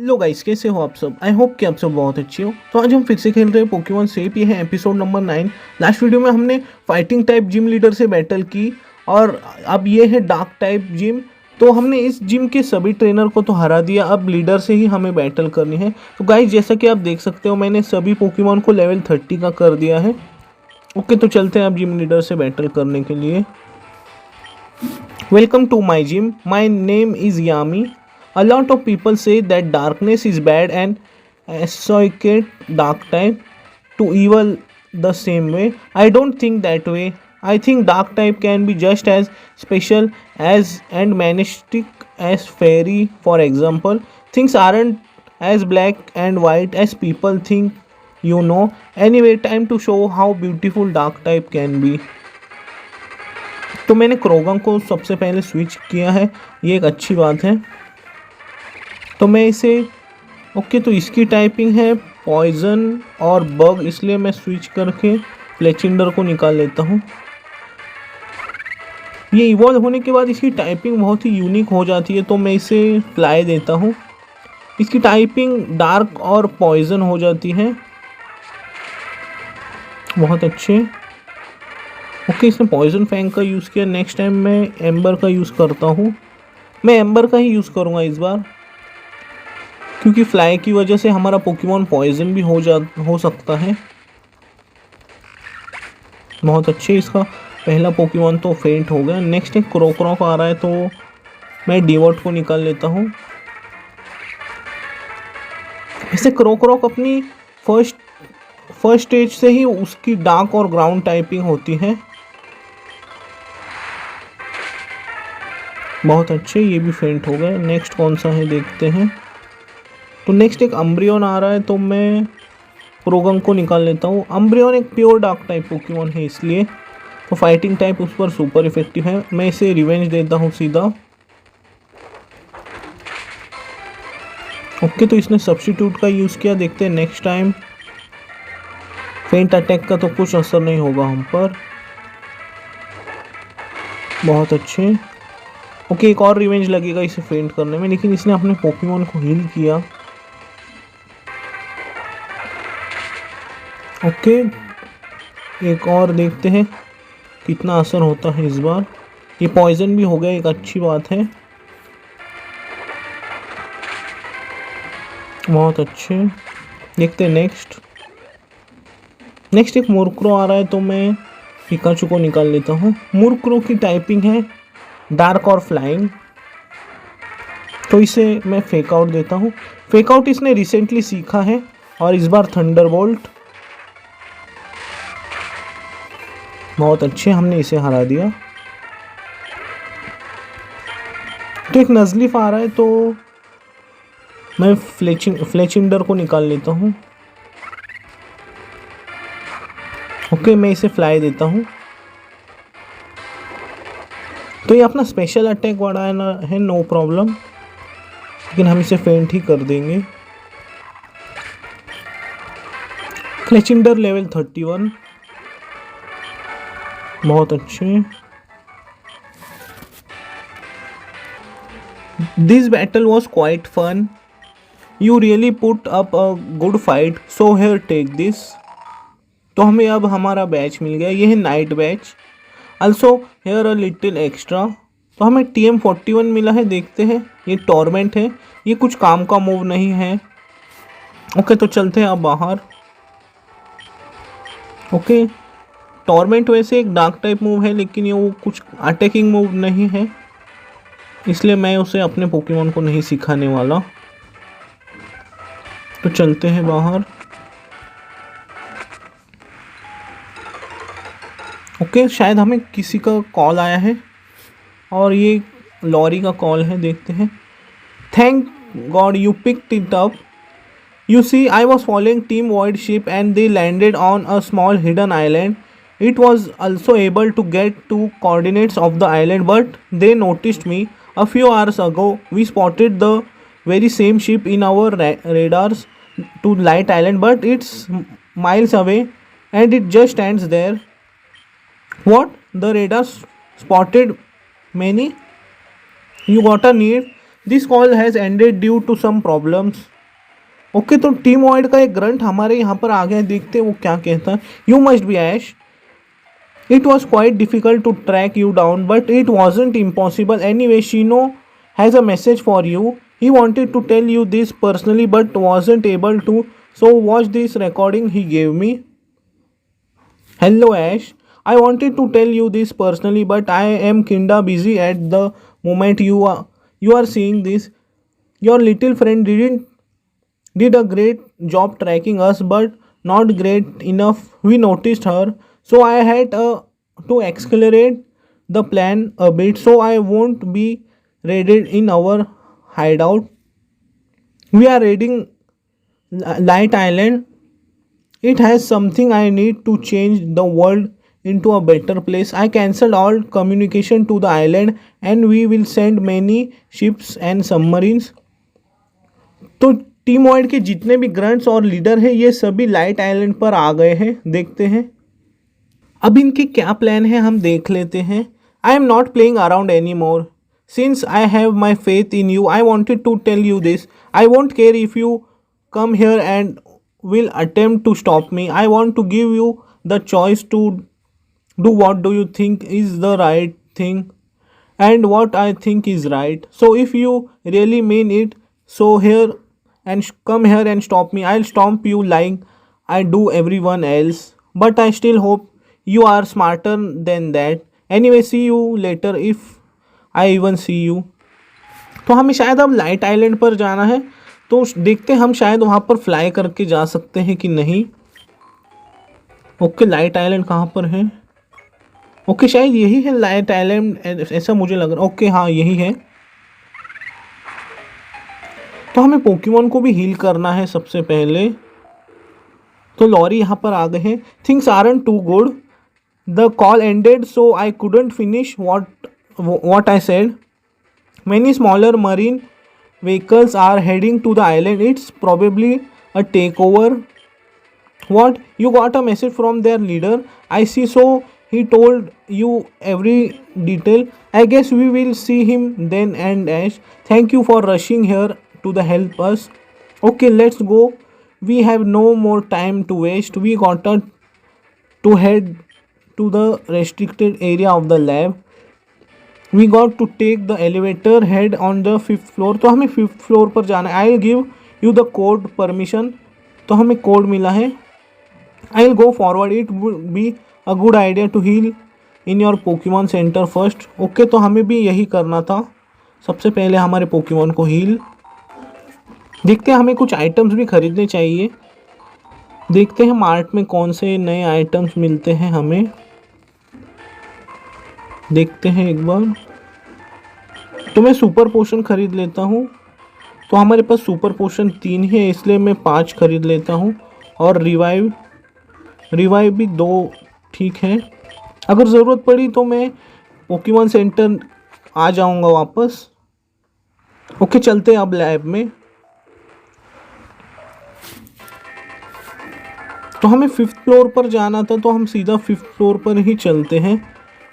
Hello guys, कैसे हो आप सब। आई होप कि आप सब बहुत अच्छे हो। तो आज हम फिर से खेल रहे हैं पोकेमॉन सेप। ये है एपिसोड नंबर 9। लास्ट वीडियो में हमने फाइटिंग टाइप जिम लीडर से बैटल की और अब ये है डार्क टाइप जिम। तो हमने इस जिम के सभी ट्रेनर को तो हरा दिया, अब लीडर से ही हमें बैटल करनी है। तो गाइस, जैसा कि आप देख सकते हो, मैंने सभी पोकेमॉन को लेवल 30 का कर दिया है। ओके, तो चलते हैं अब जिम लीडर से बैटल करने के लिए। Welcome to my gym. My name is Yami. A lot of people say that darkness is bad and associate dark type to evil the same way. I don't think that way. I think dark type can be just as special as and majestic as fairy. For example, things aren't as black and white as people think. Anyway, time to show how beautiful dark type can be. तो मैंने क्रोगन को सबसे पहले switch किया है, ये एक अच्छी बात है। तो मैं इसे ओके, तो इसकी टाइपिंग है पॉइजन और बग, इसलिए मैं स्विच करके फ्लेचिंडर को निकाल लेता हूँ। ये इवॉल्व होने के बाद इसकी टाइपिंग बहुत ही यूनिक हो जाती है, तो मैं इसे फ्लाई देता हूँ। इसकी टाइपिंग डार्क और पॉइजन हो जाती है। बहुत अच्छे। ओके, इसने पॉइजन फैंग का यूज़ किया। नेक्स्ट टाइम मैं एम्बर का यूज़ करता हूँ। मैं एम्बर का ही यूज़ करूँगा इस बार, क्योंकि फ्लाई की वजह से हमारा पोकेमॉन पॉइजन भी हो सकता है। बहुत अच्छे। इसका पहला पोकेमॉन तो फेंट हो गया। नेक्स्ट एक क्रोक्रॉक आ रहा है, तो मैं डिवर्ट को निकाल लेता हूँ। ऐसे क्रोक्रॉक अपनी फर्स्ट स्टेज से ही उसकी डार्क और ग्राउंड टाइपिंग होती है। बहुत अच्छे, ये भी फेंट हो गए। नेक्स्ट कौन सा है देखते हैं। तो नेक्स्ट एक अम्ब्रियन आ रहा है, तो मैं क्रोगन को निकाल लेता हूँ। अम्ब्रियन एक प्योर डार्क टाइप पोकेमॉन है, इसलिए तो फाइटिंग टाइप उस पर सुपर इफेक्टिव है। मैं इसे रिवेंज देता हूँ सीधा। ओके, तो इसने सब्स्टिट्यूट का यूज़ किया। देखते हैं नेक्स्ट टाइम। फेंट अटैक का तो कुछ असर नहीं होगा हम पर। बहुत अच्छे। ओके, एक और रिवेंज लगेगा इसे फेंट करने में, लेकिन इसने अपने पोकेमॉन को हील किया। ओके, एक और देखते हैं कितना असर होता है इस बार। ये पॉइजन भी हो गया, एक अच्छी बात है। बहुत अच्छे। देखते हैं नेक्स्ट एक मुरक्रो आ रहा है, तो मैं पिकाचू को निकाल लेता हूँ। मुरक्रो की टाइपिंग है डार्क और फ्लाइंग, तो इसे मैं फेक आउट देता हूँ। फेक आउट इसने रिसेंटली सीखा है, और इस बार थंडरबोल्ट। बहुत अच्छे, हमने इसे हरा दिया। तो एक नज़लीफ आ रहा है, तो मैं फ्लेचिंडर को निकाल लेता हूँ। ओके, मैं इसे फ्लाई देता हूँ। तो ये अपना स्पेशल अटैक बढ़ाना है, नो प्रॉब्लम, लेकिन हम इसे फेंट ही कर देंगे। Fletchinder level 31। बहुत अच्छे। This battle was quite fun. You really put up a good fight, so here take this. तो हमें अब हमारा बैच मिल गया, ये है night badge. Also here a little extra. तो हमें TM41 मिला है। देखते हैं, ये टॉर्मेंट है, ये कुछ काम का मूव नहीं है। ओके, तो चलते हैं अब बाहर। ओके, टॉर्मेंट वैसे एक डार्क टाइप मूव है, लेकिन ये वो कुछ अटैकिंग मूव नहीं है, इसलिए मैं उसे अपने पोकेमॉन को नहीं सिखाने वाला। तो चलते हैं बाहर। ओके, शायद हमें किसी का कॉल आया है, और ये लॉरी का कॉल है। देखते हैं। Thank God you picked it up. You see, I was following Team Void ship and they landed on a small hidden island. It was also able to get to coordinates of the island, but they noticed me. A few hours ago, we spotted the very same ship in our radars to Light Island, but it's miles away and it just stands there. What? The radar spotted many? You got a need? This call has ended due to some problems. Okay, तो team void का एक grunt हमारे यहाँ पर आ गया, देखते हैं वो क्या कहता है। You must be Ash, it was quite difficult to track you down, but it wasn't impossible. Anyway, Shino has a message for you. He wanted to tell you this personally but wasn't able to. So, watch this recording he gave me. Hello, Ash. I wanted to tell you this personally, but I am kinda busy at the moment. You are seeing this. Your little friend did a great job tracking us, but not great enough. We noticed her, so I had to accelerate the plan a bit, so I won't be raided in our hideout. We are raiding Light Island. It has something I need to change the world into a better place. I cancelled all communication to the island and we will send many ships and submarines. तो team wide के जितने भी grunts और leader हैं ये सभी light island पर आ गए हैं। देखते हैं अब इनके क्या प्लान है, हम देख लेते हैं। I am not playing around any more since I have my faith in you. I wanted to tell you this. I won't care if you come here and will attempt to stop me. I want to give you the choice to do what do you think is the right thing and what I think is right. So if you really mean it, so here and come here and stop me. I'll stomp you like I do everyone else. But I still hope you are smarter than that. Anyway, see you later if I even see you. तो हमें शायद अब light island पर जाना है, तो देखते हैं हम शायद वहाँ पर फ्लाई करके जा सकते हैं कि नहीं। ओके, लाइट आइलैंड कहाँ पर है? ओके, शायद यही है लाइट आइलैंड, ऐसा मुझे लग रहा है। ओके हाँ, यही है। तो हमें पोकेमॉन को भी हील करना है सबसे पहले। तो लॉरी यहाँ पर आ गए हैं। Things aren't too good, the call ended so I couldn't finish what I said. Many smaller marine vehicles are heading to the island. It's probably a takeover. What? You got a message from their leader? I see. So he told you every detail. I guess we will see him then. And Ash, thank you for rushing here to the help us. Okay, let's go. We have no more time to waste. We got to head to the restricted area of the lab. We got to take the elevator head on the 5th floor. तो हमें 5th floor पर जाना है। I'll give you the code permission. तो हमें code मिला है। I'll go forward. It would be a good idea to heal in your Pokemon Center first. Okay, तो हमें भी यही करना था, सबसे पहले हमारे पोकेमॉन को हील। देखते हैं, हमें कुछ आइटम्स भी खरीदने चाहिए। देखते हैं मार्ट में कौन से नए आइटम्स मिलते हैं हमें। देखते हैं एक बार। तो मैं सुपर पोशन खरीद लेता हूँ। तो हमारे पास सुपर पोशन 3 है, इसलिए मैं 5 खरीद लेता हूँ। और रिवाइव भी 2 ठीक है। अगर ज़रूरत पड़ी तो मैं पोकेमॉन सेंटर आ जाऊँगा वापस। ओके, चलते हैं अब लैब में। तो हमें 5th फ्लोर पर जाना था, तो हम सीधा 5th फ्लोर पर ही चलते हैं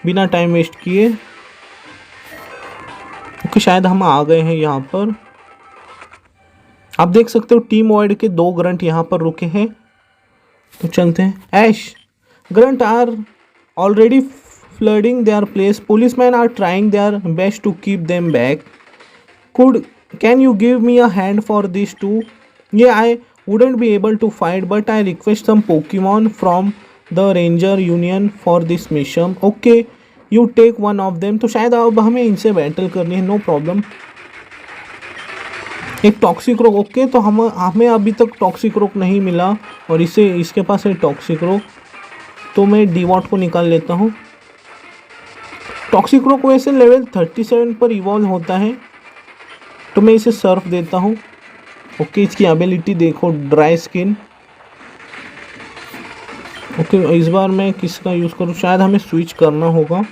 बिना टाइम वेस्ट किए। ओके, शायद हम आ गए हैं यहाँ पर। आप देख सकते हो टीम वाइड के 2 ग्रंट यहाँ पर रुके हैं। तो चलते हैं। Ash, grunt are already flooding their place. Policeman are trying their best to keep them back. Can you give me a hand for this too? Yeah, I wouldn't be able to fight, but I request some Pokemon from the Ranger Union for this mission. Okay, you take one of them. तो शायद अब हमें इनसे battle करनी है। No problem. एक toxic rock. Okay, तो हमें अभी तक टॉक्सिक रोक नहीं मिला और इसके पास है टॉक्सिक रोक। तो मैं डीवॉट को निकाल लेता हूँ। टॉक्सिक रोक वैसे लेवल 37 पर इवॉल्व होता है, तो मैं इसे सर्फ देता हूँ। ओके, इसकी एबिलिटी देखो, ड्राई स्किन। ओके, इस बार मैं किसका यूज़ करूँ? शायद हमें स्विच करना होगा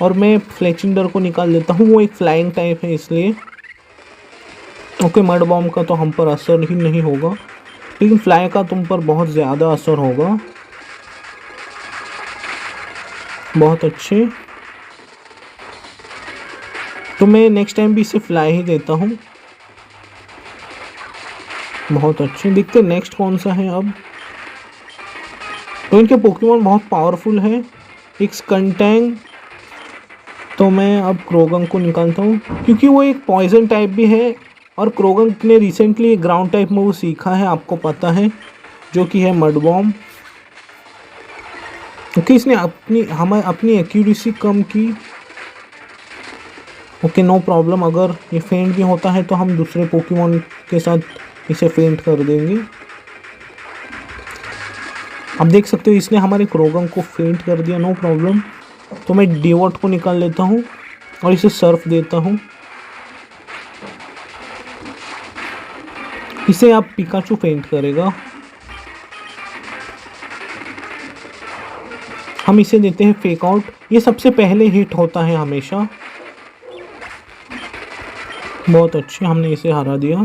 और मैं फ्लेचिंडर को निकाल देता हूँ। वो एक फ्लाइंग टाइप है इसलिए। ओके, मड बॉम्ब का तो हम पर असर ही नहीं होगा, लेकिन फ्लाई का तुम पर बहुत ज़्यादा असर होगा। बहुत अच्छे। तो मैं नेक्स्ट टाइम भी इसे फ्लाई ही देता हूँ। बहुत अच्छे। देखते हैं नेक्स्ट कौन सा है अब। तो इनके पोकेमॉन बहुत पावरफुल है। एक स्कंटैंग। तो मैं अब क्रोगंग को निकालता हूँ क्योंकि वो एक पॉइजन टाइप भी है और क्रोगंग ने रिसेंटली एक ग्राउंड टाइप मूव सीखा है, आपको पता है, जो कि है मड बॉम्ब। क्योंकि इसने अपनी एक्यूरेसी कम की। Okay no problem. अगर ये फेंट भी होता है तो हम दूसरे पोकेमॉन के साथ इसे फेंट कर देंगे। आप देख सकते हो इसने हमारे क्रोगंग को फेंट कर दिया। No problem. तो मैं डिवॉट को निकाल लेता हूँ और इसे सर्फ देता हूँ। इसे आप पिकाचू फेंट करेगा। हम इसे देते हैं फेक आउट। ये सबसे पहले हिट होता है हमेशा। बहुत अच्छे, हमने इसे हरा दिया।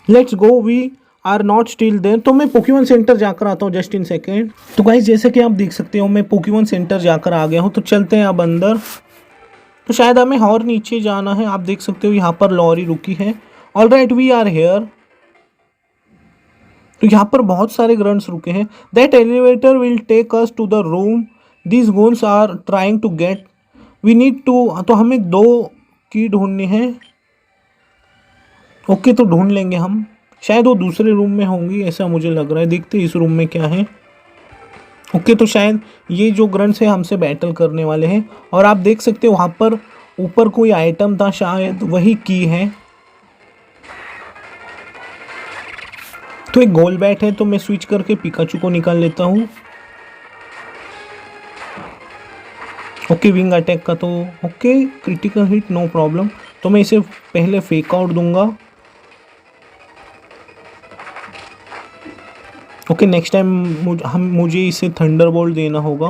Let's go, we are not still there. तो मैं पोकेमॉन सेंटर जाकर आता हूँ जस्ट इन सेकेंड। तो गाइस जैसे कि आप देख सकते हो मैं पोकेमॉन सेंटर जाकर आ गया हूँ। तो चलते हैं अब अंदर। तो शायद हमें और नीचे जाना है। आप देख सकते हो यहाँ पर लॉरी रुकी है। Alright we are here. तो यहाँ पर बहुत सारे ग्रंट्स रुके हैं। That elevator will take us to the room this goons are trying to get. We need to. तो हमें 2 की ढूंढनी है। ओके तो ढूंढ लेंगे हम। शायद वो दूसरे रूम में होंगी, ऐसा मुझे लग रहा है। देखते हैं इस रूम में क्या है। ओके तो शायद ये जो ग्रंट्स है हमसे बैटल करने वाले हैं। और आप देख सकते हो वहाँ पर ऊपर कोई आइटम था, शायद वही की है। तो एक गोल बैट है। तो मैं स्विच करके पिकाचू को निकाल लेता हूँ। ओके विंग अटैक का तो okay critical hit, no problem. तो मैं इसे पहले फेक आउट दूंगा। ओके नेक्स्ट टाइम मुझे इसे थंडरबोल्ट देना होगा।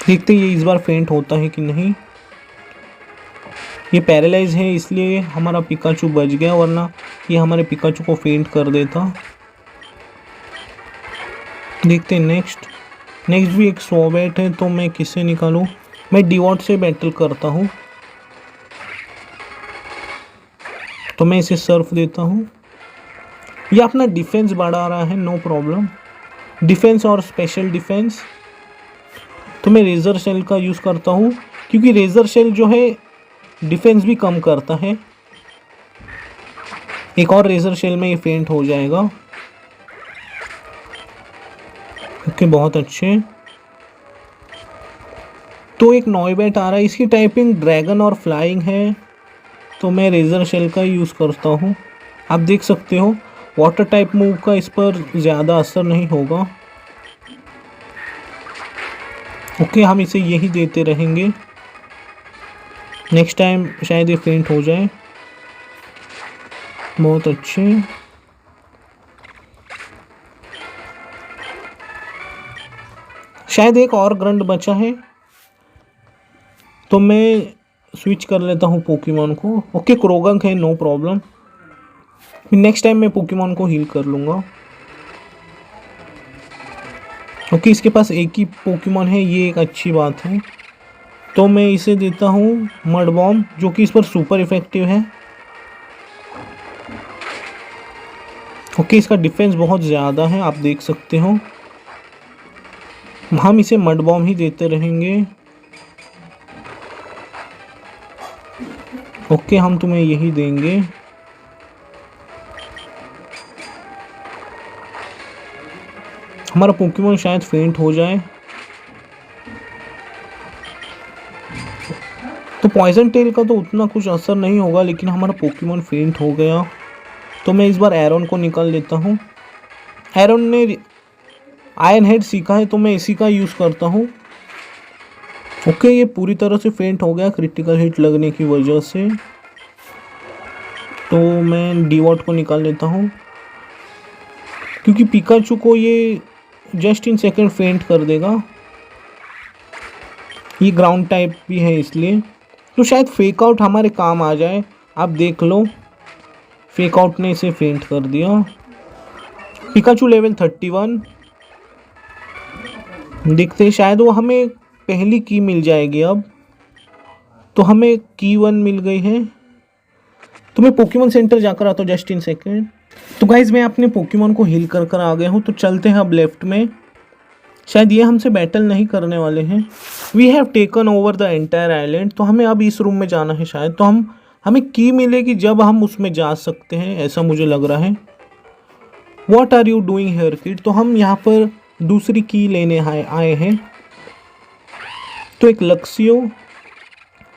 देखते ये इस बार फेंट होता है कि नहीं। ये पैरालाइज है इसलिए हमारा पिकाचू बच गया, वरना ये हमारे पिकाचू को फेंट कर देता। देखते हैं नेक्स्ट भी एक स्वॉबैट है। तो मैं किससे निकालूं। मैं डिवॉट से बैटल करता हूँ। तो मैं इसे सर्फ देता हूँ। ये अपना डिफेंस बढ़ा रहा है, नो प्रॉब्लम। डिफेंस और स्पेशल डिफेंस। तो मैं रेजर शेल का यूज़ करता हूँ क्योंकि रेजर शेल जो है डिफेंस भी कम करता है। एक और रेजर शेल में ये फेंट हो जाएगा। ओके बहुत अच्छे। तो एक नॉयबैट आ रहा है। इसकी टाइपिंग ड्रैगन और फ्लाइंग है। तो मैं रेजर शेल का यूज़ करता हूँ। आप देख सकते हो वाटर टाइप मूव का इस पर ज़्यादा असर नहीं होगा। ओके हम इसे यही देते रहेंगे। नेक्स्ट टाइम शायद ये फेंट हो जाए। बहुत अच्छे। शायद एक और ग्रंट बचा है। तो मैं स्विच कर लेता हूँ पोकेमॉन को। ओके क्रोगंग है, नो प्रॉब्लम। नेक्स्ट टाइम मैं पोकेमॉन को हील कर लूँगा। ओके इसके पास एक ही पोकेमॉन है, ये एक अच्छी बात है। तो मैं इसे देता हूँ मड बॉम्ब, जो कि इस पर सुपर इफेक्टिव है। ओके इसका डिफेंस बहुत ज़्यादा है, आप देख सकते हो। हम इसे मड बॉम्ब ही देते रहेंगे। ओके हम तुम्हें यही देंगे। हमारा पोकेमॉन शायद फेंट हो जाए। तो पॉइजन टेल का तो उतना कुछ असर नहीं होगा, लेकिन हमारा पोकेमॉन फेंट हो गया। तो मैं इस बार एरोन को निकाल लेता हूँ। एरोन ने आयरन हेड सीखा है, तो मैं इसी का यूज़ करता हूँ। ओके ये पूरी तरह से फेंट हो गया क्रिटिकल हिट लगने की वजह से। तो मैं डिवॉट को निकाल लेता हूँ क्योंकि पिकाचू को ये जस्ट इन सेकेंड फेंट कर देगा। ये ग्राउंड टाइप भी है इसलिए। तो शायद फेक आउट हमारे काम आ जाए। आप देख लो फेक आउट ने इसे फेंट कर दिया। Pikachu level 31। देखते हैं, शायद वो हमें पहली की मिल जाएगी अब। तो हमें की 1 मिल गई है। तो मैं पोकेमॉन सेंटर जाकर आता हूँ, जस्ट इन सेकेंड। तो गाइज मैं अपने पोकेमॉन को हील कर कर आ गया हूँ। तो चलते हैं अब लेफ्ट में। शायद ये हमसे बैटल नहीं करने वाले हैं। We have taken over the entire island. तो हमें अब इस रूम में जाना है शायद। तो हमें की मिलेगी जब हम उसमें जा सकते हैं, ऐसा मुझे लग रहा है। What are you doing here kid? तो हम यहाँ पर दूसरी की लेने आए हैं। तो एक लक्सियो,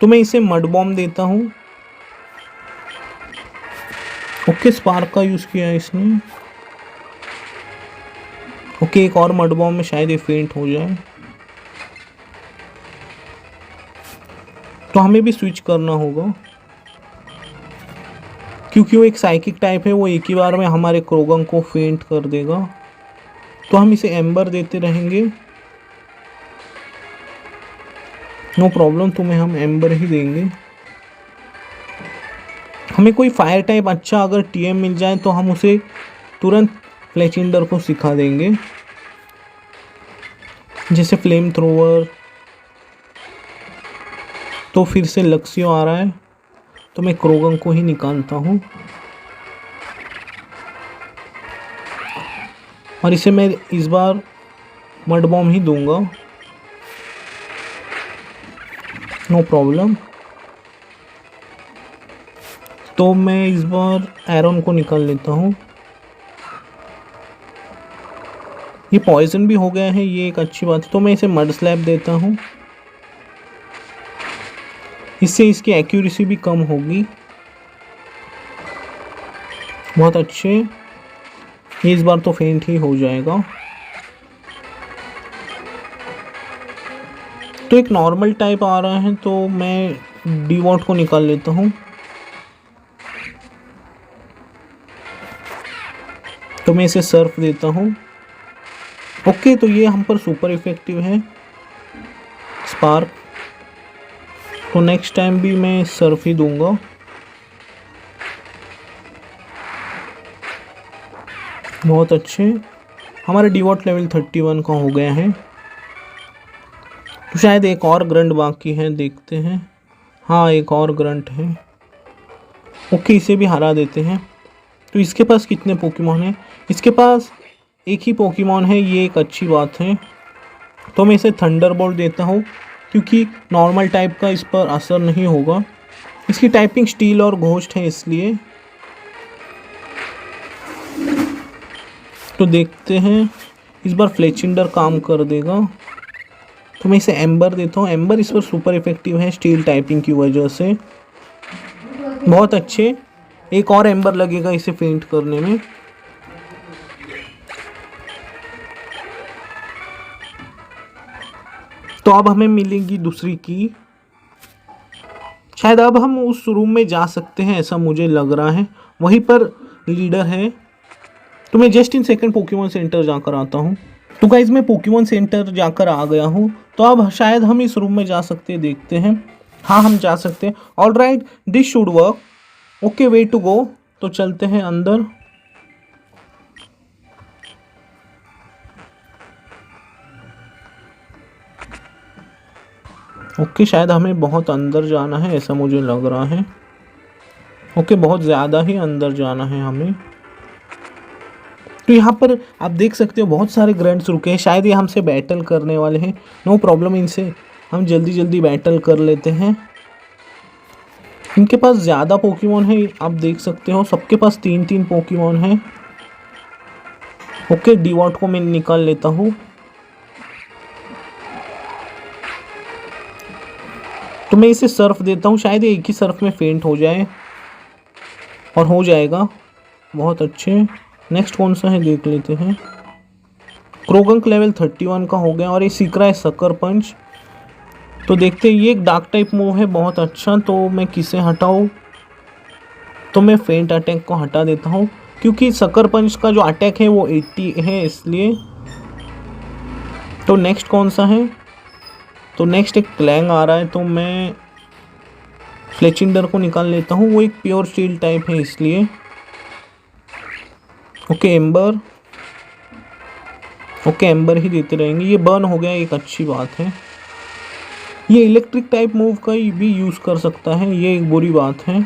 तो मैं इसे मड बॉम्ब देता हूँ। ओके, स्पार्क का यूज़ किया है इसने। ओके, एक और मड बॉम्ब में शायद ये फेंट हो जाए। तो हमें भी स्विच करना होगा क्योंकि वो एक साइकिक टाइप है, वो एक ही बार में हमारे क्रोगन को फेंट कर देगा। तो हम इसे एम्बर देते रहेंगे। नो प्रॉब्लम, तुम्हें हम एम्बर ही देंगे। हमें कोई फायर टाइप अच्छा अगर टीएम मिल जाए तो हम उसे तुरंत फ्लेचिंडर को सिखा देंगे, जैसे फ्लेम थ्रोवर। तो फिर से लक्ष्यो आ रहा है, तो मैं क्रोगन को ही निकालता हूँ और इसे मैं इस बार मड बॉम्ब ही दूंगा। No problem. तो मैं इस बार एरोन को निकाल लेता हूँ। ये पॉइजन भी हो गया है, ये एक अच्छी बात है। तो मैं इसे मड स्लैप देता हूँ, इससे इसकी एक्यूरेसी भी कम होगी। बहुत अच्छे, ये इस बार तो फेंट ही हो जाएगा। तो एक नॉर्मल टाइप आ रहा है, तो मैं डीवॉट को निकाल लेता हूँ। तो मैं इसे सर्फ देता हूँ। ओके, तो ये हम पर सुपर इफेक्टिव है स्पार्क। तो नेक्स्ट टाइम भी मैं सर्फ ही दूंगा। बहुत अच्छे, हमारा डीवॉट लेवल 31 का हो गया है। तो शायद एक और ग्रंट बाकी है, देखते हैं। हाँ, एक और ग्रंट है। ओके, इसे भी हरा देते हैं। तो इसके पास कितने पोकेमॉन हैं? इसके पास एक ही पोकेमॉन है, ये एक अच्छी बात है। तो मैं इसे थंडरबोल्ट देता हूँ क्योंकि नॉर्मल टाइप का इस पर असर नहीं होगा। इसकी टाइपिंग स्टील और घोस्ट है इसलिए। तो देखते हैं इस बार फ्लेचिंडर काम कर देगा। तो मैं इसे एम्बर देता हूँ। एम्बर इस पर सुपर इफेक्टिव है स्टील टाइपिंग की वजह से। बहुत अच्छे, एक और एम्बर लगेगा इसे फेंट करने में। तो अब हमें मिलेगी दूसरी की। शायद अब हम उस रूम में जा सकते हैं, ऐसा मुझे लग रहा है। वहीं पर लीडर है। तो मैं just in second Pokemon center जाकर आता हूँ। तो गाइज मैं पोकेमॉन सेंटर जाकर आ गया हूँ। तो अब शायद हम इस रूम में जा सकते हैं, देखते हैं। हाँ, हम जा सकते हैं। All right, this should work. Okay, way to go. तो चलते हैं अंदर। ओके, शायद हमें बहुत अंदर जाना है, ऐसा मुझे लग रहा है। ओके, बहुत ज़्यादा ही अंदर जाना है हमें। तो यहाँ पर आप देख सकते हो बहुत सारे ग्रंट्स रुके हैं, शायद ये हमसे बैटल करने वाले हैं। नो प्रॉब्लम, इनसे हम जल्दी जल्दी बैटल कर लेते हैं। इनके पास ज़्यादा पोकेमॉन है, आप देख सकते हो सबके पास 3-3 पोकेमॉन है। ओके, डीवॉट को मैं निकाल लेता हूँ। तो मैं इसे सर्फ देता हूँ, शायद ये एक ही सर्फ में फेंट हो जाए, और हो जाएगा। बहुत अच्छे। नेक्स्ट कौन सा है देख लेते हैं। क्रोगंक लेवल 31 का हो गया और ये सीख रहा है सकर पंच। तो देखते हैं, ये एक डार्क टाइप मूव है, बहुत अच्छा। तो मैं किसे हटाऊँ? तो मैं फेंट अटैक को हटा देता हूँ क्योंकि सकर पंच का जो अटैक है वो 80 है, इसलिए। तो नेक्स्ट कौन सा है? तो नेक्स्ट एक क्लैंग आ रहा है, तो मैं फ्लेचिंडर को निकाल लेता हूँ। वो एक प्योर स्टील टाइप है इसलिए। Okay, amber. ओके, एम्बर ही देते रहेंगे। ये बर्न हो गया, एक अच्छी बात है। ये इलेक्ट्रिक टाइप मूव का भी यूज़ कर सकता है, ये एक बुरी बात है।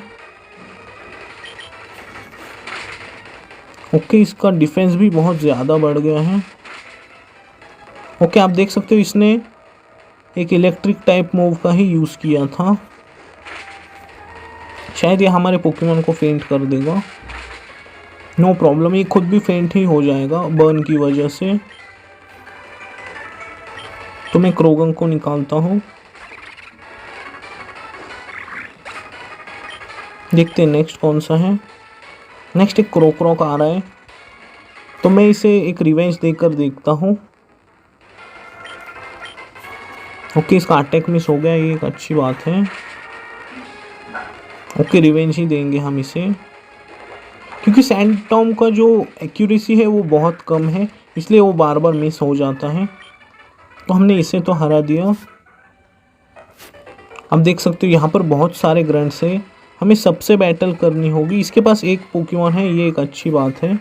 ओके, इसका डिफेंस भी बहुत ज़्यादा बढ़ गया है। ओके, आप देख सकते हो इसने एक इलेक्ट्रिक टाइप मूव का ही यूज़ किया था। शायद ये हमारे पोकेमॉन को फेंट कर देगा। नो प्रॉब्लम, ये खुद भी फेंट ही हो जाएगा बर्न की वजह से। तो मैं क्रोगन को निकालता हूँ। देखते हैं नेक्स्ट कौन सा है। नेक्स्ट एक क्रोक आ रहा है, तो मैं इसे एक रिवेंज देकर देखता हूँ। ओके, इसका अटैक मिस हो गया, ये एक अच्छी बात है। ओके, रिवेंज ही देंगे हम इसे, क्योंकि सैंडटॉम का जो एक्यूरेसी है वो बहुत कम है, इसलिए वो बार बार मिस हो जाता है। तो हमने इसे तो हरा दिया। अब देख सकते हो यहाँ पर बहुत सारे ग्रंट्स है, हमें सबसे बैटल करनी होगी। इसके पास एक पोकेमॉन है, ये एक अच्छी बात है।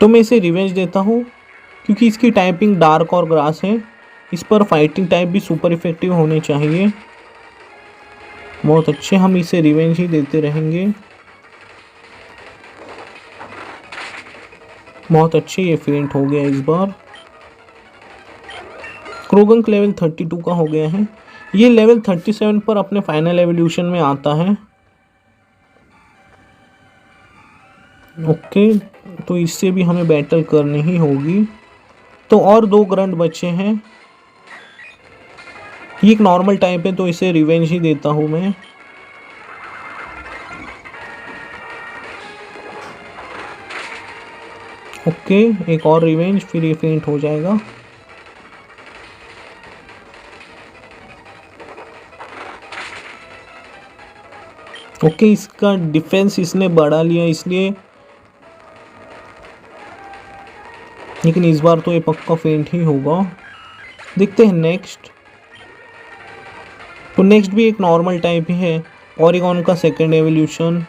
तो मैं इसे रिवेंज देता हूँ, क्योंकि इसकी टाइपिंग डार्क और ग्रास है। इस पर फाइटिंग टाइप भी सुपर इफेक्टिव होने चाहिए। बहुत अच्छे, हम इसे रिवेंज ही देते रहेंगे। बहुत अच्छे, ये फेंट हो गया इस बार। क्रोगंक लेवल 32 का हो गया है। ये लेवल 37 पर अपने फाइनल एवोल्यूशन में आता है। ओके, तो इससे भी हमें बैटल करनी ही होगी। तो और 2 ग्रंट बचे हैं। ये एक नॉर्मल टाइप है, तो इसे रिवेंज ही देता हूँ मैं। ओके, एक और रिवेंज, फिर ये फेंट हो जाएगा। ओके, इसका डिफेंस इसने बढ़ा लिया इसलिए, लेकिन इस बार तो ये पक्का फेंट ही होगा। देखते हैं नेक्स्ट। तो नेक्स्ट भी एक नॉर्मल टाइप ही है, ओरिगॉन का सेकंड एवोल्यूशन।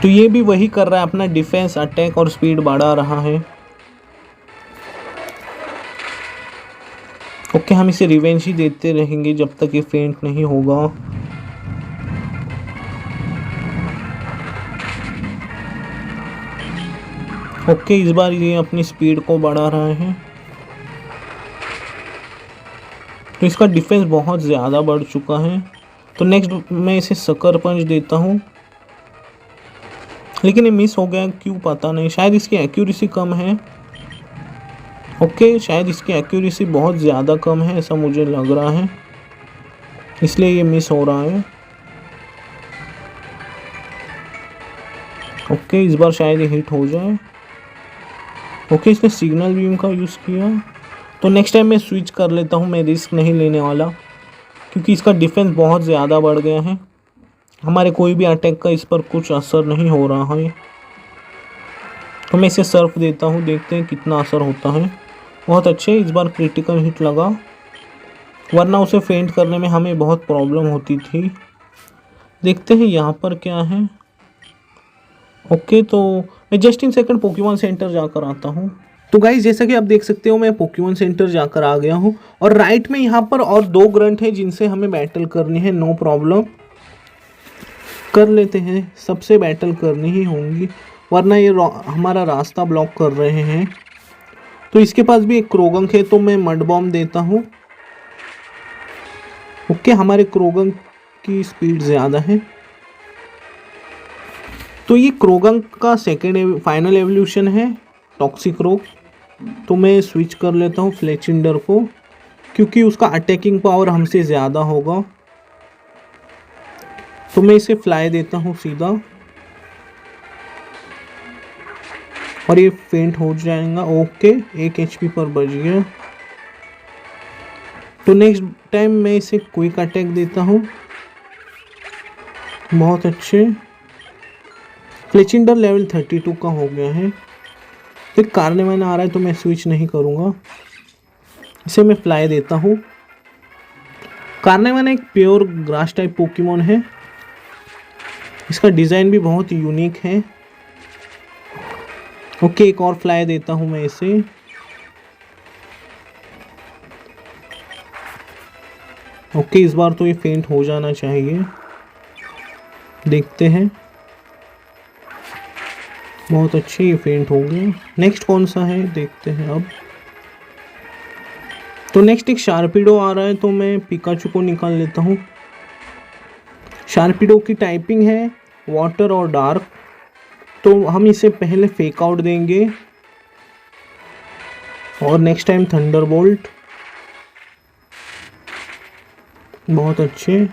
तो ये भी वही कर रहा है, अपना डिफेंस, अटैक और स्पीड बढ़ा रहा है। ओके, हम इसे रिवेंज ही देते रहेंगे जब तक ये फेंट नहीं होगा। ओके, इस बार ये अपनी स्पीड को बढ़ा रहा है, तो इसका डिफेंस बहुत ज़्यादा बढ़ चुका है। तो नेक्स्ट मैं इसे सकर पंच देता हूँ, लेकिन ये मिस हो गया, क्यों पता नहीं। शायद इसकी एक्यूरेसी कम है। ओके, शायद इसकी एक्यूरेसी बहुत ज़्यादा कम है, ऐसा मुझे लग रहा है, इसलिए ये मिस हो रहा है। ओके, इस बार शायद ये हिट हो जाए। ओके, इसने सिग्नल बीम का यूज़ किया। तो नेक्स्ट टाइम मैं स्विच कर लेता हूँ, मैं रिस्क नहीं लेने वाला, क्योंकि इसका डिफेंस बहुत ज़्यादा बढ़ गया है। हमारे कोई भी अटैक का इस पर कुछ असर नहीं हो रहा है। तो मैं इसे सर्फ देता हूँ, देखते हैं कितना असर होता है। बहुत अच्छे, इस बार क्रिटिकल हिट लगा, वरना उसे फेंट करने में हमें बहुत प्रॉब्लम होती थी। देखते हैं यहाँ पर क्या है। ओके, तो मैं just in second Pokemon center जाकर आता हूँ। तो गाइस, जैसा कि आप देख सकते हो, मैं पोकेमॉन सेंटर जाकर आ गया हूँ, और राइट में यहाँ पर और 2 ग्रंट हैं जिनसे हमें बैटल करनी है। नो प्रॉब्लम, कर लेते हैं, सबसे बैटल करनी ही होंगी, वरना ये हमारा रास्ता ब्लॉक कर रहे हैं। तो इसके पास भी एक क्रोगंक है, तो मैं मड बॉम्ब देता हूँ। ओके, हमारे क्रोगंक की स्पीड ज़्यादा है। तो ये क्रोगंक का सेकेंड फाइनल एवोल्यूशन है, टॉक्सिक रोग। तो मैं स्विच कर लेता हूँ फ्लेचिंडर को, क्योंकि उसका अटैकिंग पावर हमसे ज़्यादा होगा। तो मैं इसे फ्लाई देता हूँ सीधा, और ये फेंट हो जाएगा। ओके, 1 HP पर बच गया। तो नेक्स्ट टाइम मैं इसे क्विक अटैक देता हूँ। बहुत अच्छे, फ्लेचिंडर लेवल 32 का हो गया है। तो कार्निवैन आ रहा है, तो मैं स्विच नहीं करूँगा, इसे मैं फ्लाई देता हूँ। कार्निवैन एक प्योर ग्रास टाइप पोकेमॉन है, इसका डिज़ाइन भी बहुत यूनिक है। ओके, एक और फ्लाई देता हूँ मैं इसे। ओके, इस बार तो ये फेंट हो जाना चाहिए, देखते हैं। बहुत अच्छे, ये फेंट हो गया। नेक्स्ट कौन सा है देखते हैं अब। तो नेक्स्ट एक शार्पिडो आ रहा है, तो मैं पिकाचू को निकाल लेता हूँ। शार्पिडो की टाइपिंग है वाटर और डार्क, तो हम इसे पहले फेक आउट देंगे और नेक्स्ट टाइम थंडरबोल्ट। बहुत अच्छे।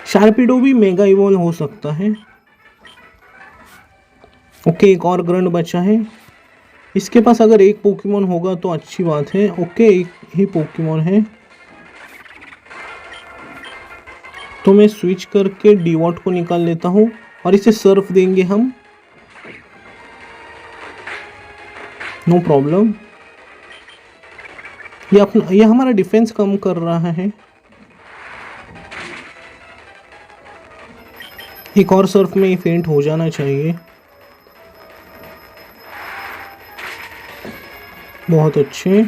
शार्पिडो भी मेगा इवॉल्व हो सकता है। ओके, एक और ग्रंड बचा है। इसके पास अगर एक पोकेमॉन होगा तो अच्छी बात है। ओके, एक ही पोकेमॉन है, तो मैं स्विच करके डीवॉट को निकाल लेता हूँ और इसे सर्फ देंगे हम। No problem. ये हमारा डिफेंस कम कर रहा है। एक और सर्फ में फेंट हो जाना चाहिए। बहुत अच्छे,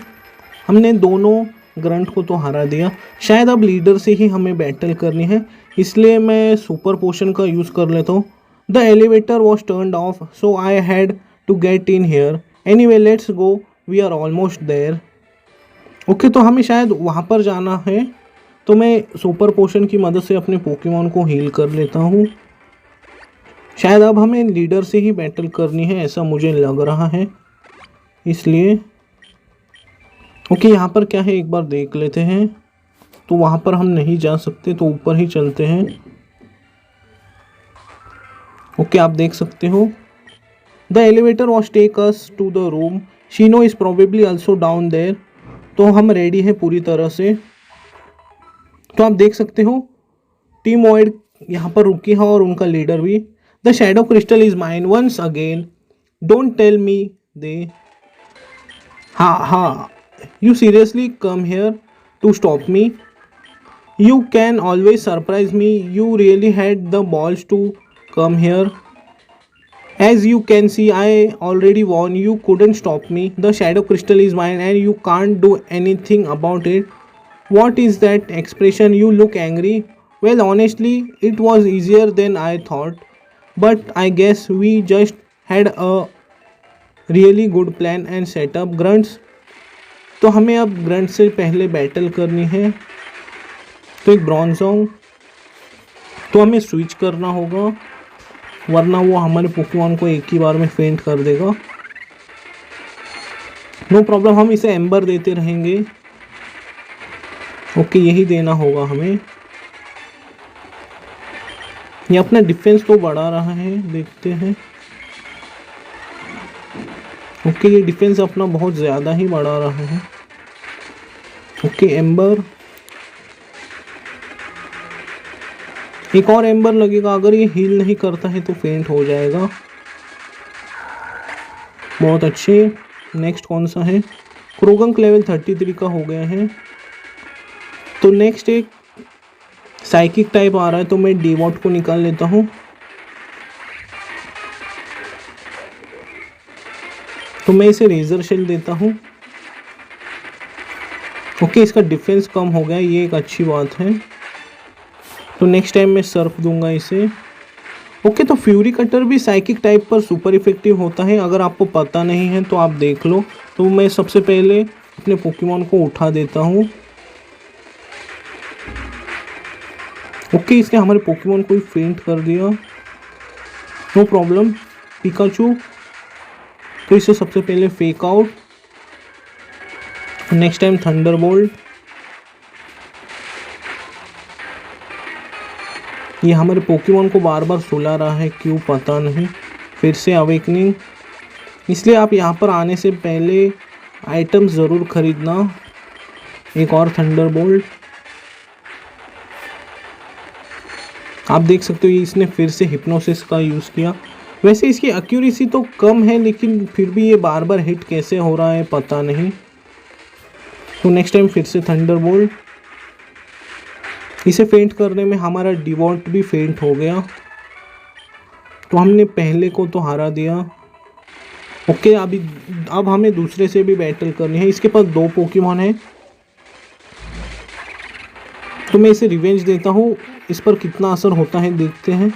हमने दोनों ग्रंट को तो हरा दिया। शायद अब लीडर से ही हमें बैटल करनी है, इसलिए मैं सुपर पोशन का यूज़ कर लेता हूँ। The elevator was turned off, so I had to get in here. Anyway let's go, we are almost there. Okay, तो हमें शायद वहाँ पर जाना है, तो मैं सुपर पोशन की मदद से अपने पोकेमॉन को हील कर लेता हूँ। शायद अब हमें लीडर से ही बैटल करनी है, ऐसा मुझे लग रहा है, इसलिए। ओके, यहाँ पर क्या है एक बार देख लेते हैं। तो वहाँ पर हम नहीं जा सकते, तो ऊपर ही चलते हैं। ओके, आप देख सकते हो the elevator was take us to the room, Shino is probably also down there. तो हम रेडी है पूरी तरह से। तो आप देख सकते हो टीम वाइड यहाँ पर रुकी है और उनका लीडर भी। The shadow crystal is mine once again, don't tell me they. हाँ, you seriously come here to stop me? You can always surprise me. You really had the balls to come here. As you can see, I already won. You couldn't stop me. The shadow crystal is mine and you can't do anything about it. What is that expression? You look angry. Well, honestly, it was easier than I thought. But I guess we just had a really good plan and setup. Grunts, तो हमें अब grunt से पहले battle करनी है। तो एक ब्रॉन्ज़ोंग, तो हमें स्विच करना होगा, वरना वो हमारे पोकेमॉन को एक ही बार में फेंट कर देगा। नो प्रॉब्लम, हम इसे एम्बर देते रहेंगे। ओके, यही देना होगा हमें। ये अपना डिफेंस तो बढ़ा रहा है, देखते हैं। ओके, ये डिफेंस अपना बहुत ज़्यादा ही बढ़ा रहा है। ओके, एम्बर, एक और एम्बर लगेगा। अगर ये हील नहीं करता है तो फेंट हो जाएगा। बहुत अच्छे। नेक्स्ट कौन सा है? क्रोगंक लेवल 33 का हो गया है। तो नेक्स्ट एक साइकिक टाइप आ रहा है, तो मैं डीवॉट को निकाल लेता हूँ। तो मैं इसे रेजर शेल देता हूँ। ओके, इसका डिफेंस कम हो गया, ये एक अच्छी बात है। तो नेक्स्ट टाइम मैं सर्फ दूंगा इसे। ओके, तो फ्यूरी कटर भी साइकिक टाइप पर सुपर इफेक्टिव होता है। अगर आपको पता नहीं है तो आप देख लो। तो मैं सबसे पहले अपने पोकेमॉन को उठा देता हूँ। ओके, इसने हमारे पोकेमॉन को ही फेंट कर दिया। No problem. पिकाचू, तो इसे सबसे पहले fake out, next time Thunderbolt. ये हमारे पोकेमॉन को बार बार सुला रहा है, क्यों पता नहीं। फिर से अवेकनिंग, इसलिए आप यहाँ पर आने से पहले आइटम्स ज़रूर खरीदना। एक और थंडरबोल्ट, आप देख सकते हो इसने फिर से हिप्नोसिस का यूज़ किया। वैसे इसकी एक्यूरेसी तो कम है, लेकिन फिर भी ये बार बार हिट कैसे हो रहा है पता नहीं। तो नेक्स्ट टाइम फिर से थंडरबोल्ट। इसे फेंट करने में हमारा डिवॉल्ट भी फेंट हो गया। तो हमने पहले को तो हरा दिया। ओके, अभी अब हमें दूसरे से भी बैटल करनी है। इसके पास 2 पोकेमॉन है, तो मैं इसे रिवेंज देता हूँ। इस पर कितना असर होता है देखते हैं।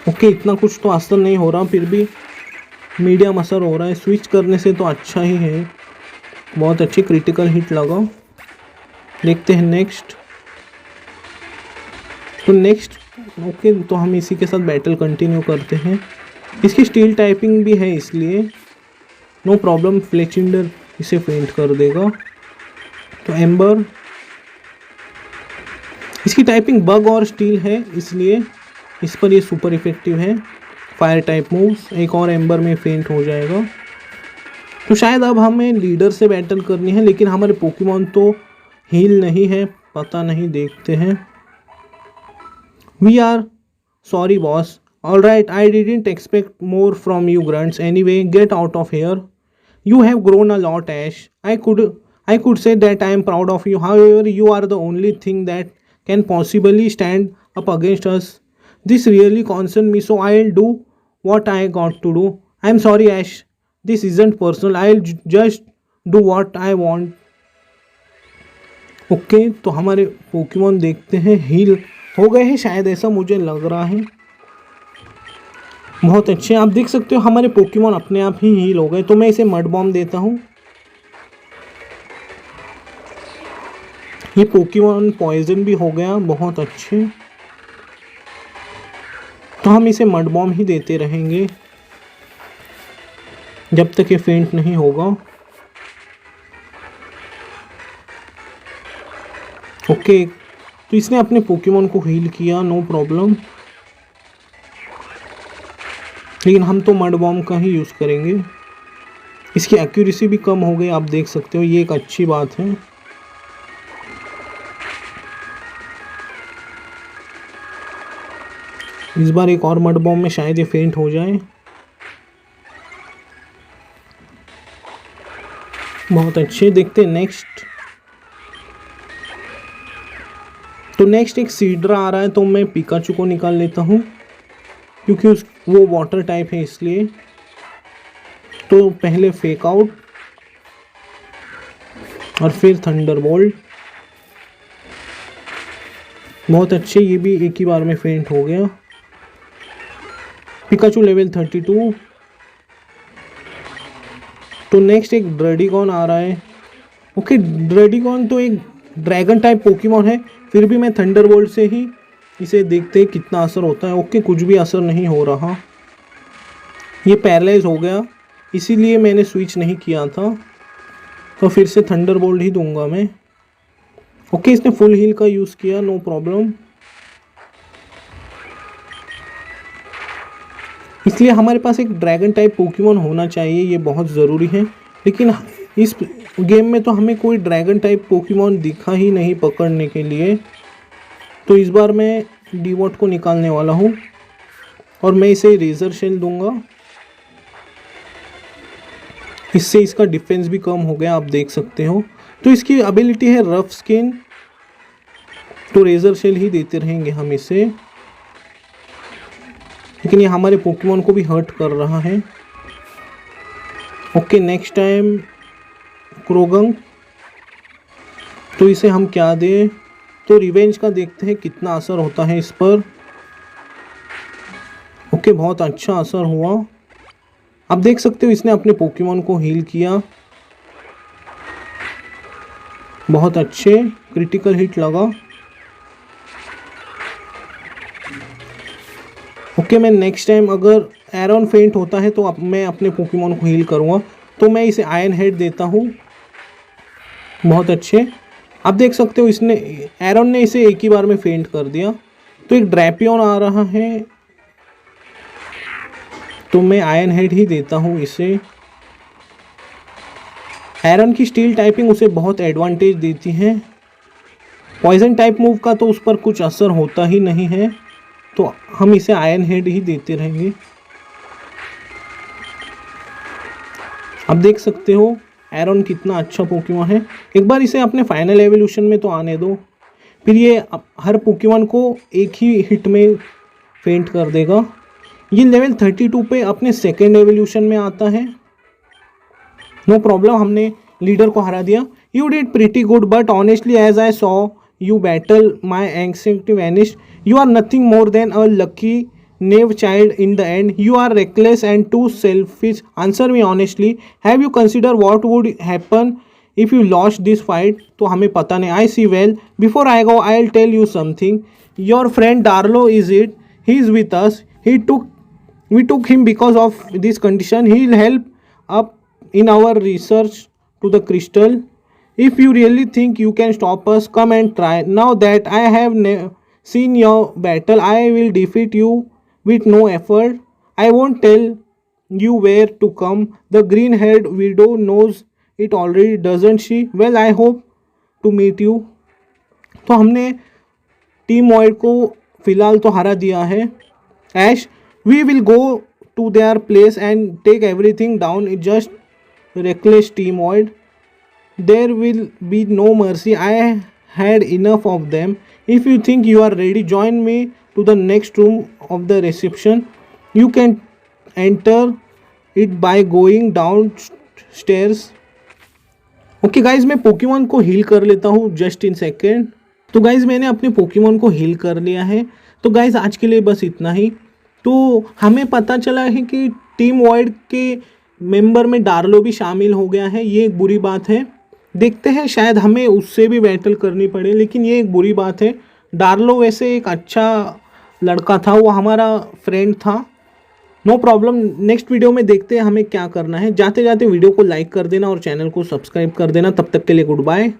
ओके, इतना कुछ तो असर नहीं हो रहा, फिर भी मीडियम असर हो रहा है। स्विच करने से तो अच्छा ही है, बहुत अच्छी क्रिटिकल हिट लगा। देखते हैं नेक्स्ट। तो नेक्स्ट ओके, तो हम इसी के साथ बैटल कंटिन्यू करते हैं। इसकी स्टील टाइपिंग भी है, इसलिए नो प्रॉब्लम, फ्लेचिंडर इसे फेंट कर देगा। तो एम्बर, इसकी टाइपिंग बग और स्टील है, इसलिए इस पर ये सुपर इफेक्टिव है। फायर टाइप मूव्स, एक और एम्बर में फेंट हो जाएगा। तो शायद अब हमें लीडर से बैटल करनी है, लेकिन हमारे पोकेमॉन तो हील नहीं है, पता नहीं, देखते हैं। We are sorry boss, all right, I didn't expect more from you grunts, anyway get out of here, you have grown a lot, Ash. I could say that I am proud of you. However, you are the only thing that can possibly stand up against us. This really concerns me, so I'll do what I got to do. I'm sorry, Ash. This isn't personal. I'll just do what I want. Okay, तो हमारे Pokemon देखते हैं heal हो गए हैं, शायद ऐसा मुझे लग रहा है। बहुत अच्छे, आप देख सकते हो हमारे पोकेमॉन अपने आप ही हील हो गए। तो मैं इसे मड बॉम्ब देता हूँ। ये पोकेमॉन पॉइजन भी हो गया, बहुत अच्छे। तो हम इसे मड बॉम्ब ही देते रहेंगे जब तक ये फेंट नहीं होगा। ओके, तो इसने अपने पोकेमॉन को हील किया, नो प्रॉब्लम, लेकिन हम तो मड बॉम्ब का ही यूज़ करेंगे। इसकी एक्यूरेसी भी कम हो गई, आप देख सकते हो, ये एक अच्छी बात है। इस बार एक और मड बॉम्ब में शायद ये फेंट हो जाए। बहुत अच्छे, देखते हैं नेक्स्ट। तो नेक्स्ट एक सीड्रा आ रहा है, तो मैं पिकाचू को निकाल लेता हूँ क्योंकि वो वाटर टाइप है, इसलिए। तो पहले फेक आउट और फिर थंडरबोल्ट, बहुत अच्छे, ये भी एक ही बार में फेंट हो गया। Pikachu level 32। तो नेक्स्ट एक ड्रेडिगॉन आ रहा है। ओके, ड्रेडिगॉन तो एक ड्रैगन टाइप पोकेमॉन है, फिर भी मैं थंडरबोल्ट से ही इसे देखते हैं कितना असर होता है। ओके, कुछ भी असर नहीं हो रहा, ये पैरालाइज हो गया, इसीलिए मैंने स्विच नहीं किया था। तो फिर से थंडरबोल्ट ही दूंगा मैं। ओके, इसने फुल हील का यूज़ किया, नो प्रॉब्लम। इसलिए हमारे पास एक ड्रैगन टाइप पोकेमॉन होना चाहिए, ये बहुत ज़रूरी है। लेकिन इस गेम में तो हमें कोई ड्रैगन टाइप पोकेमॉन दिखा ही नहीं पकड़ने के लिए। तो इस बार मैं डीवॉट को निकालने वाला हूँ और मैं इसे रेजर शेल दूंगा। इससे इसका डिफेंस भी कम हो गया, आप देख सकते हो। तो इसकी एबिलिटी है रफ स्किन, तो रेजर शेल ही देते रहेंगे हम इसे, लेकिन ये हमारे पोकेमॉन को भी हर्ट कर रहा है। ओके, नेक्स्ट टाइम क्रोगंग, तो इसे हम क्या दें? तो रिवेंज का देखते हैं कितना असर होता है इस पर। ओके, बहुत अच्छा असर हुआ, आप देख सकते हो इसने अपने पोकेमॉन को हील किया, बहुत अच्छे, क्रिटिकल हिट लगा। ओके, मैं नेक्स्ट टाइम अगर एरॉन फेंट होता है तो मैं अपने पोकेमॉन को हील करूँगा। तो मैं इसे आयरन हेड देता हूँ, बहुत अच्छे, आप देख सकते हो इसने एरॉन ने इसे एक ही बार में फेंट कर दिया। तो एक ड्रैपियन आ रहा है, तो मैं आयरन हेड ही देता हूँ इसे। एरॉन की स्टील टाइपिंग उसे बहुत एडवांटेज देती है। पॉइजन टाइप मूव का तो उस पर कुछ असर होता ही नहीं है, तो हम इसे आयरन हेड ही देते रहेंगे। आप देख सकते हो एरॉन कितना अच्छा पोकेमॉन है। एक बार इसे अपने फाइनल एवोल्यूशन में तो आने दो, फिर ये हर पोकेमॉन को एक ही हिट में फेंट कर देगा। ये लेवल 32 पे अपने सेकेंड एवोल्यूशन में आता है। नो प्रॉब्लम, हमने लीडर को हरा दिया। You did pretty good but honestly as I saw you battle my anxiety vanished. You are nothing more than a lucky naive child in the end. You are reckless and too selfish. Answer me honestly, have you consider what would happen if you lost this fight? तो हमें पता नहीं। I see well, before I go I will tell you something. Your friend Darlo is it, he is with us, we took him because of this condition. He'll help up in our research to the crystal. If you really think you can stop us, come and try. Now that I have seen your battle, I will defeat you with no effort. I won't tell you where to come. The green haired widow knows it already, doesn't she? Well, I hope to meet you. तो हमने team void को फिलहाल तो हरा दिया है। ऐश, we will go to their place and take everything down. It just reckless team void. There will be no mercy. I had enough of them. If you think you are ready, join me to the next room of the reception. You can enter it by going downstairs. Okay guys, मैं Pokemon को heal कर लेता हूँ just in second. तो guys मैंने अपने Pokemon को heal कर लिया है। तो गाइज आज के लिए बस इतना ही। तो हमें पता चला है कि टीम वॉइड के मेंबर में डार्लो भी शामिल हो गया है। ये एक बुरी बात है। देखते हैं, शायद हमें उससे भी बैटल करनी पड़े, लेकिन ये एक बुरी बात है। डार्लो वैसे एक अच्छा लड़का था, वो हमारा फ्रेंड था। नो प्रॉब्लम, नेक्स्ट वीडियो में देखते हैं हमें क्या करना है। जाते जाते वीडियो को लाइक कर देना और चैनल को सब्सक्राइब कर देना। तब तक के लिए गुड बाय।